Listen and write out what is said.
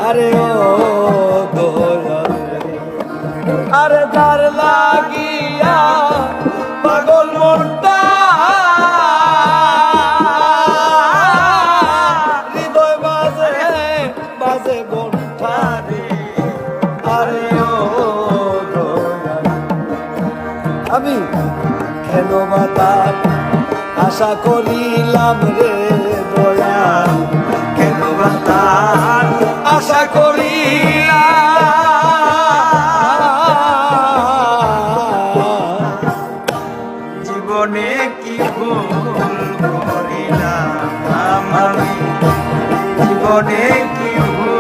আরে ও দয়াল রে, আরে যার লাগিয়া পাগল মনটা হৃদয় বাজে বাজে ঘন্টা রে, আরে ও দয়াল। আমি কেন বা তার আশা করিলাম রে দয়াল, কেন বা তার আশা করিলাম, জীবনে কি ভুল করিলাম আমি, জীবনে কি ভুল